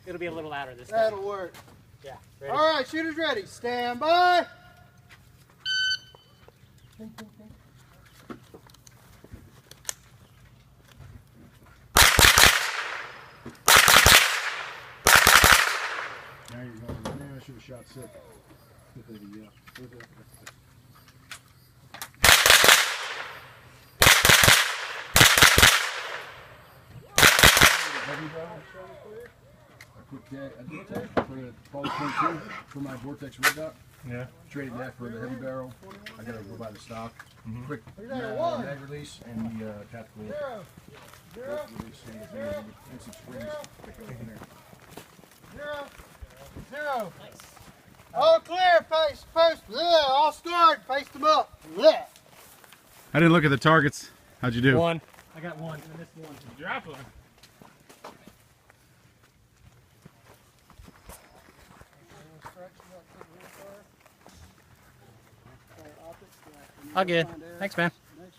It'll be a little louder this time. That'll work. Yeah. Ready? All right, shooters ready. Stand by. Now you're going. Man, I should have shot sick. Heavy barrel. I put that for the Apollo 22 for my Vortex rig up. Yeah. Traded that for the heavy barrel. I gotta go buy the stock. Quick One. mag release and the tactical release and some springs. Zero. Nice. All clear. Face post. All scored. Face them up. I didn't look at the targets. How'd you do? One. I got one. I missed one. Drop one. All good. Thanks, man.